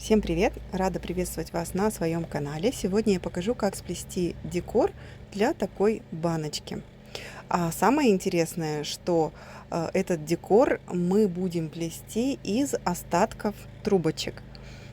Всем привет! Рада приветствовать вас на своем канале. Сегодня я покажу, как сплести декор для такой баночки. А самое интересное, что этот декор мы будем плести из остатков трубочек.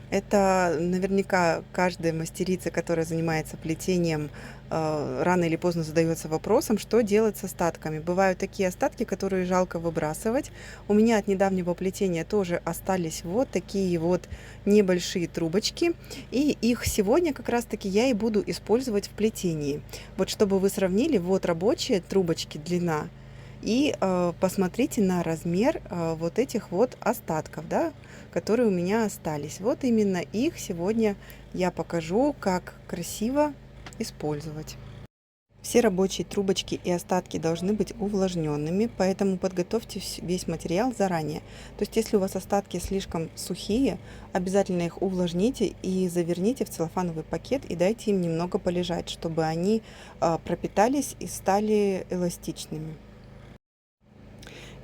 Это наверняка каждая мастерица, которая занимается плетением, рано или поздно задается вопросом, что делать с остатками. Бывают такие остатки, которые жалко выбрасывать. У меня от недавнего плетения тоже остались вот такие вот небольшие трубочки. И их сегодня как раз-таки я и буду использовать в плетении. Вот чтобы вы сравнили, вот рабочие трубочки, длина. И посмотрите на размер вот этих вот остатков, да, которые у меня остались. Вот именно их сегодня я покажу, как красиво использовать. Все рабочие трубочки и остатки должны быть увлажненными, поэтому подготовьте весь материал заранее. То есть, если у вас остатки слишком сухие, обязательно их увлажните и заверните в целлофановый пакет и дайте им немного полежать, чтобы они пропитались и стали эластичными.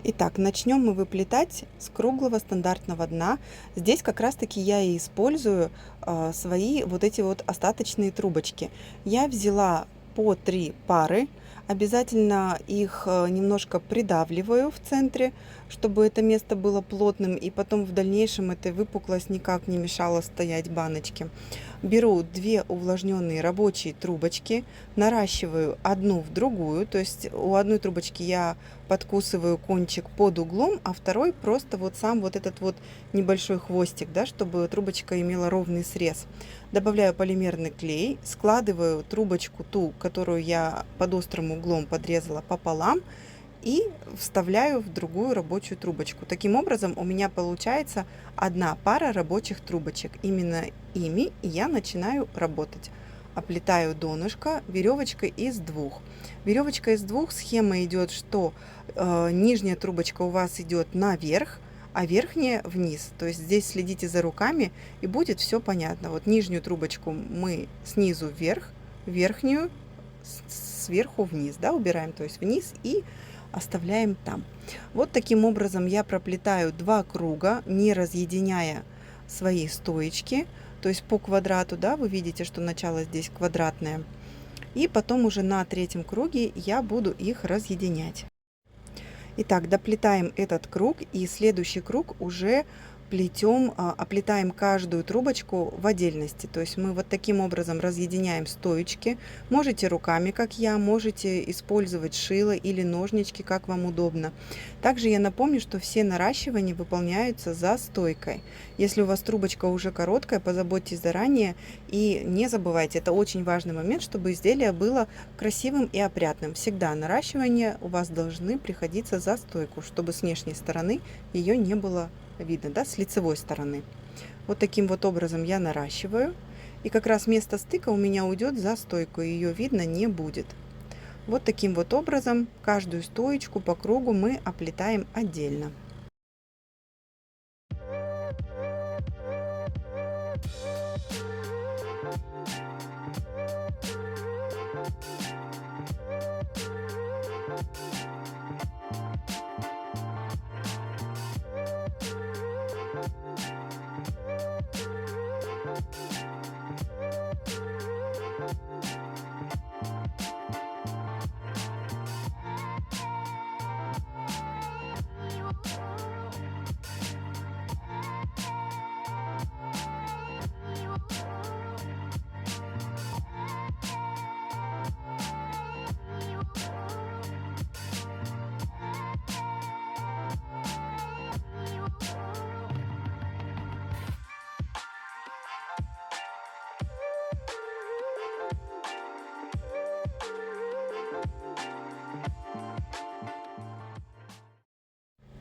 Итак, начнем мы выплетать с круглого стандартного дна. Здесь как раз таки я и использую свои вот эти вот остаточные трубочки. Я взяла по 3 пары, обязательно их немножко придавливаю в центре, чтобы это место было плотным, и потом в дальнейшем эта выпуклость никак не мешала стоять баночке. Беру 2 увлажненные рабочие трубочки, наращиваю одну в другую, то есть у одной трубочки я подкусываю кончик под углом, а второй просто вот сам вот этот вот небольшой хвостик, да, чтобы трубочка имела ровный срез. Добавляю полимерный клей, складываю трубочку, ту, которую я под острым углом подрезала, пополам и вставляю в другую рабочую трубочку. Таким образом у меня получается одна пара рабочих трубочек. Именно ими я начинаю работать. Оплетаю донышко веревочкой из 2. Веревочка из 2, схема идет, что нижняя трубочка у вас идет наверх, а верхняя вниз. То есть здесь следите за руками, и будет все понятно. Вот нижнюю трубочку мы снизу вверх, верхнюю сверху вниз, да, убираем, то есть вниз, и оставляем там. Вот таким образом я проплетаю 2 круга, не разъединяя свои стоечки, то есть по квадрату, да, вы видите, что начало здесь квадратное. И потом уже на 3-м круге я буду их разъединять. Итак, доплетаем этот круг, и следующий круг уже плетем, оплетаем каждую трубочку в отдельности. То есть мы вот таким образом разъединяем стоечки. Можете руками, как я, можете использовать шило или ножнички, как вам удобно. Также я напомню, что все наращивания выполняются за стойкой. Если у вас трубочка уже короткая, позаботьтесь заранее и не забывайте, это очень важный момент, чтобы изделие было красивым и опрятным. Всегда наращивания у вас должны приходиться за стойку, чтобы с внешней стороны ее не было видно, да, с лицевой стороны. Вот таким вот образом я наращиваю, и как раз место стыка у меня уйдет за стойку, ее видно не будет. Вот таким вот образом каждую стоечку по кругу мы оплетаем отдельно.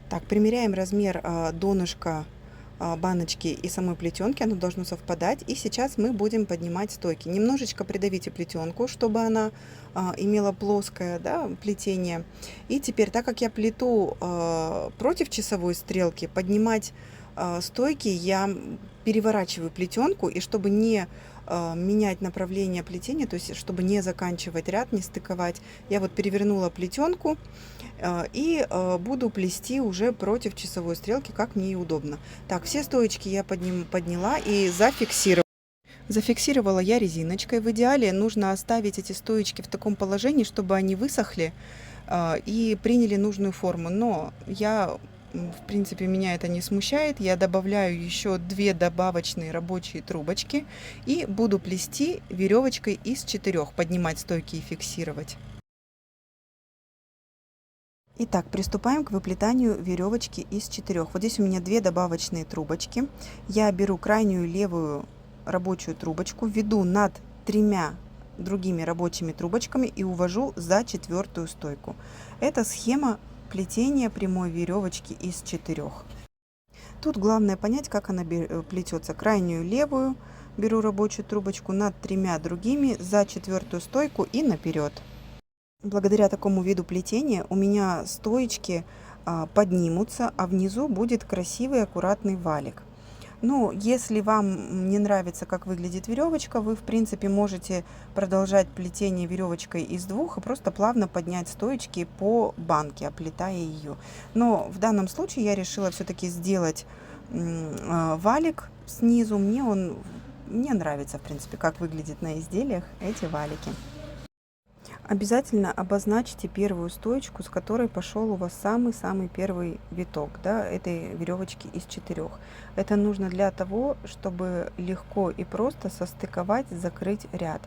Так, примеряем размер донышка баночки и самой плетенки, оно должно совпадать. И сейчас мы будем поднимать стойки. Немножечко придавите плетенку, чтобы она имела плоское, да, плетение. И теперь, так как я плету против часовой стрелки, поднимать стойки я переворачиваю плетенку, и чтобы не менять направление плетения, то есть чтобы не заканчивать ряд, не стыковать, я вот перевернула плетенку и буду плести уже против часовой стрелки, как мне и удобно. Так, все стоечки я подняла и зафиксировала. Зафиксировала я резиночкой. В идеале нужно оставить эти стоечки в таком положении, чтобы они высохли и приняли нужную форму. Но в принципе, меня это не смущает. Я добавляю еще 2 добавочные рабочие трубочки и буду плести веревочкой из 4, поднимать стойки и фиксировать. Итак, приступаем к выплетанию веревочки из 4. Вот здесь у меня 2 добавочные трубочки. Я беру крайнюю левую рабочую трубочку, веду над 3 другими рабочими трубочками и увожу за 4 стойку. Это схема плетения прямой веревочки из 4. Тут главное понять, как она плетется. Крайнюю левую беру рабочую трубочку над 3 другими за 4 стойку и наперед. Благодаря такому виду плетения у меня стоечки поднимутся, а внизу будет красивый аккуратный валик. Ну, если вам не нравится, как выглядит веревочка, вы в принципе можете продолжать плетение веревочкой из 2 и просто плавно поднять стоечки по банке, оплетая ее. Но в данном случае я решила все-таки сделать валик снизу. Мне нравится, в принципе, как выглядит на изделиях эти валики. Обязательно обозначьте первую стоечку, с которой пошел у вас самый-самый первый виток, да, этой веревочки из 4. Это нужно для того, чтобы легко и просто состыковать, закрыть ряд,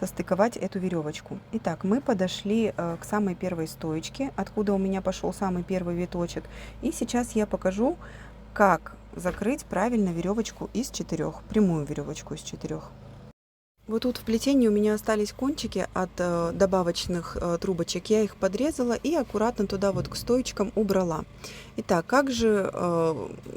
состыковать эту веревочку. Итак, мы подошли к самой первой стоечке, откуда у меня пошел самый первый виточек. И сейчас я покажу, как закрыть правильно веревочку из 4, прямую веревочку из 4. Вот тут в плетении у меня остались кончики от добавочных трубочек. Я их подрезала и аккуратно туда вот к стоечкам убрала. Итак, как же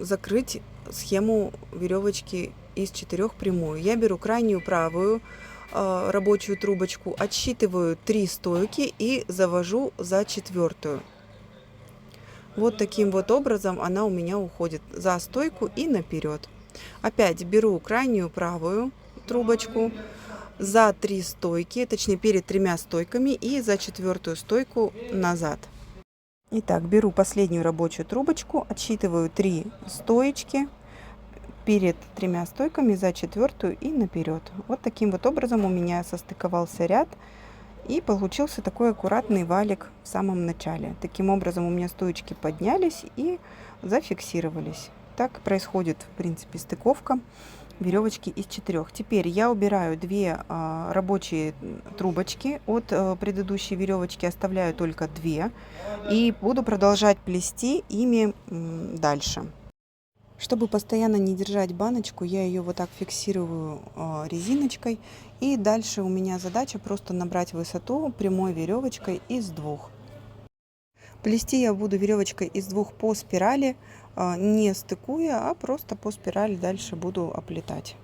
закрыть схему веревочки из 4 прямую? Я беру крайнюю правую рабочую трубочку, отсчитываю 3 стойки и завожу за 4. Вот таким вот образом она у меня уходит за стойку и наперед. Опять беру крайнюю правую трубочку за 3 стойки, точнее перед 3 стойками, и за 4 стойку назад. Итак, беру последнюю рабочую трубочку, отсчитываю 3 стоечки перед 3 стойками, за 4 и наперед. Вот таким вот образом у меня состыковался ряд и получился такой аккуратный валик в самом начале. Таким образом у меня стоечки поднялись и зафиксировались. Так происходит, в принципе, стыковка веревочки из 4. Теперь я убираю 2 рабочие трубочки от предыдущей веревочки, оставляю только 2 и буду продолжать плести ими дальше. Чтобы постоянно не держать баночку, я ее вот так фиксирую резиночкой, и дальше у меня задача просто набрать высоту прямой веревочкой из 2. Плести я буду веревочкой из 2 по спирали, не стыкуя, а просто по спирали дальше буду оплетать.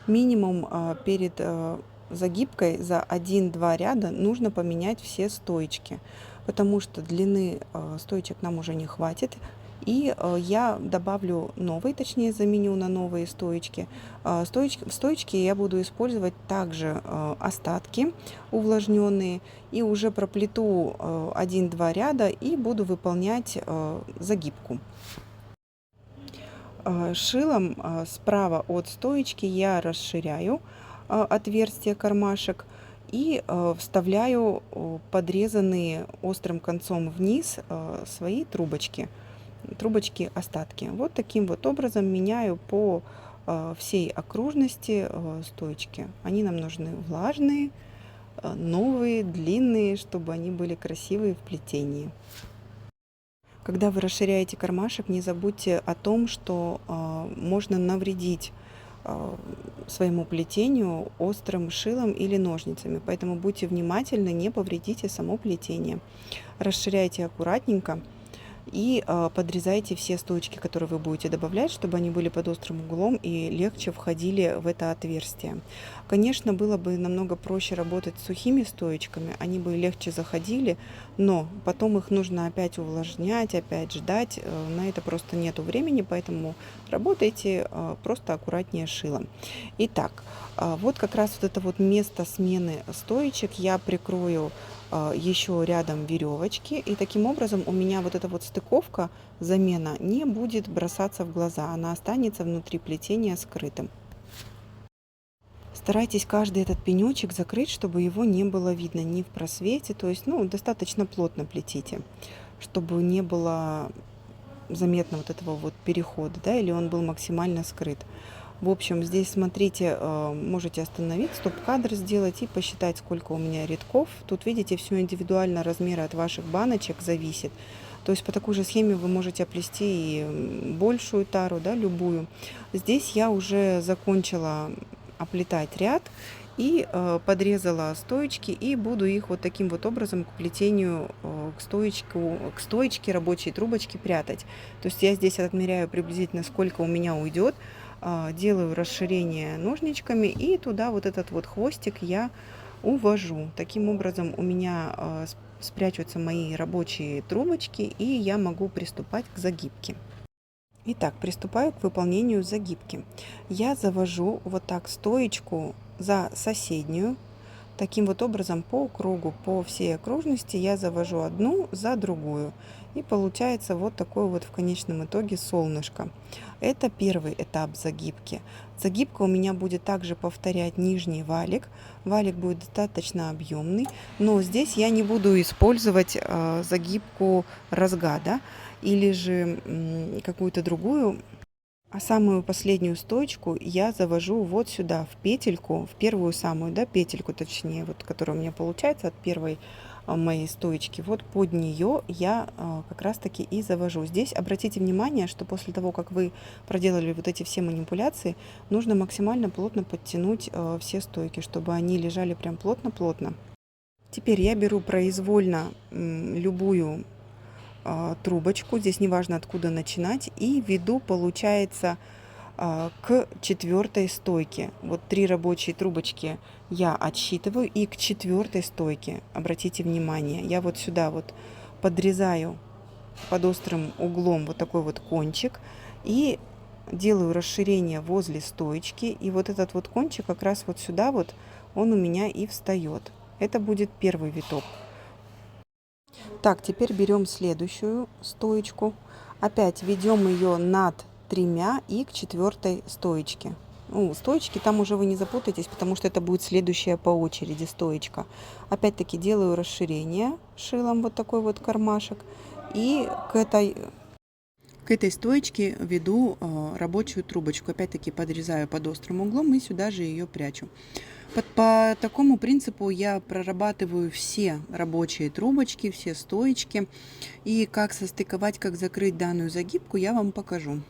Минимум перед загибкой за 1-2 ряда нужно поменять все стоечки, потому что длины стоечек нам уже не хватит. И я добавлю новые, точнее заменю на новые стоечки. В стоечке я буду использовать также остатки увлажненные и уже проплету 1-2 ряда и буду выполнять загибку. Шилом справа от стоечки я расширяю отверстие кармашек и вставляю подрезанные острым концом вниз свои трубочки остатки. Вот таким вот образом меняю по всей окружности стоечки. Они нам нужны влажные, новые, длинные, чтобы они были красивые в плетении. Когда вы расширяете кармашек, не забудьте о том, что можно навредить своему плетению острым шилом или ножницами. Поэтому будьте внимательны, не повредите само плетение. Расширяйте аккуратненько и подрезайте все стоечки, которые вы будете добавлять, чтобы они были под острым углом и легче входили в это отверстие. Конечно, было бы намного проще работать с сухими стоечками, они бы легче заходили, но потом их нужно опять увлажнять, опять ждать. На это просто нету времени, поэтому работайте просто аккуратнее шилом. Итак, вот как раз вот это вот место смены стоечек я прикрою еще рядом веревочки, и таким образом у меня вот эта вот стыковка, замена, не будет бросаться в глаза, она останется внутри плетения скрытым. Старайтесь каждый этот пенечек закрыть, чтобы его не было видно ни в просвете, то есть, ну, достаточно плотно плетите, чтобы не было заметно вот этого вот перехода, да, или он был максимально скрыт. В общем, здесь смотрите, можете остановить, стоп-кадр сделать и посчитать, сколько у меня рядков. Тут, видите, все индивидуально, размеры от ваших баночек зависит. То есть по такой же схеме вы можете оплести и большую тару, да, любую. Здесь я уже закончила оплетать ряд и подрезала стоечки и буду их вот таким вот образом к плетению, к стоечке рабочей трубочки прятать. То есть я здесь отмеряю приблизительно, сколько у меня уйдет, делаю расширение ножничками и туда вот этот вот хвостик я увожу. Таким образом у меня спрячутся мои рабочие трубочки и я могу приступать к загибке. Итак, приступаю к выполнению загибки. Я завожу вот так стоечку за соседнюю. Таким вот образом по кругу, по всей окружности я завожу одну за другую. И получается вот такое вот в конечном итоге солнышко. Это первый этап загибки. Загибка у меня будет также повторять нижний валик. Валик будет достаточно объемный, но здесь я не буду использовать загибку разгада или же какую-то другую. А самую последнюю стоечку я завожу вот сюда, в петельку, в первую самую, да, петельку, точнее, вот, которая у меня получается от первой моей стоечки. Вот под нее я как раз-таки и завожу. Здесь обратите внимание, что после того, как вы проделали вот эти все манипуляции, нужно максимально плотно подтянуть все стойки, чтобы они лежали прям плотно-плотно. Теперь я беру произвольно любую трубочку, здесь неважно откуда начинать, и веду, получается, к четвертой стойке. Вот 3 рабочие трубочки я отсчитываю, и к четвертой стойке, обратите внимание, я вот сюда вот подрезаю под острым углом вот такой вот кончик и делаю расширение возле стоечки, и вот этот вот кончик как раз вот сюда вот он у меня и встает. Это будет первый виток. Так, теперь берем следующую стоечку. Опять ведем ее над тремя и к четвертой стоечке. Ну, стоечки там уже вы не запутаетесь, потому что это будет следующая по очереди стоечка. Опять-таки делаю расширение шилом, вот такой вот кармашек. И к этой стоечке веду рабочую трубочку. Опять-таки подрезаю под острым углом и сюда же ее прячу. По такому принципу я прорабатываю все рабочие трубочки, все стоечки. И как состыковать, как закрыть данную загибку, я вам покажу.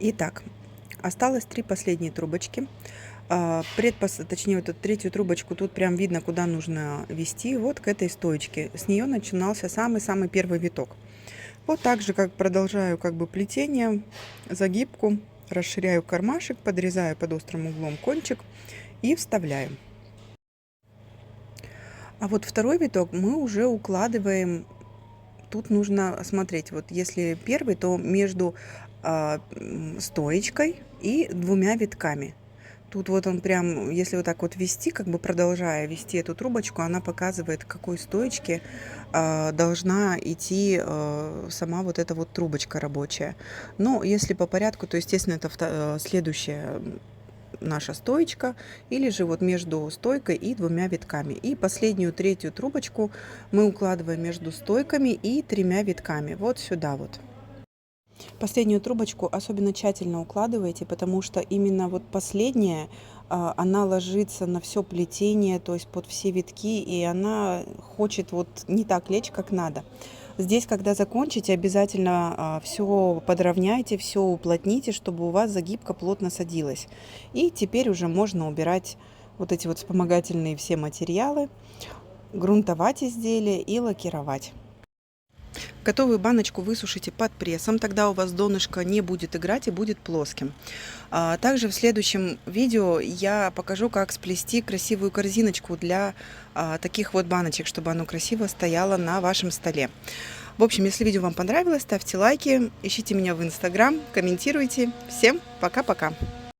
Итак, осталось 3 последние трубочки. Точнее, вот эту третью трубочку тут прям видно, куда нужно вести. Вот к этой стоечке. С нее начинался самый-самый первый виток. Вот так же, как продолжаю как бы плетение, загибку, расширяю кармашек, подрезаю под острым углом кончик и вставляю. А вот второй виток мы уже укладываем. Тут нужно смотреть, вот если первый, то между стоечкой и 2 витками. Тут вот он прям, если вот так вот вести, как бы продолжая вести эту трубочку, она показывает, к какой стоечке должна идти сама вот эта вот трубочка рабочая. Но если по порядку, то, естественно, это следующая наша стоечка, или же вот между стойкой и 2 витками. И последнюю третью трубочку мы укладываем между стойками и 3 витками. Вот сюда вот. Последнюю трубочку особенно тщательно укладывайте, потому что именно вот последняя, она ложится на все плетение, то есть под все витки, и она хочет вот не так лечь, как надо. Здесь, когда закончите, обязательно все подровняйте, все уплотните, чтобы у вас загибка плотно садилась. И теперь уже можно убирать вот эти вот вспомогательные все материалы, грунтовать изделие и лакировать. Готовую баночку высушите под прессом, тогда у вас донышко не будет играть и будет плоским. Также в следующем видео я покажу, как сплести красивую корзиночку для таких вот баночек, чтобы оно красиво стояло на вашем столе. В общем, если видео вам понравилось, ставьте лайки, ищите меня в Инстаграм, комментируйте. Всем пока-пока!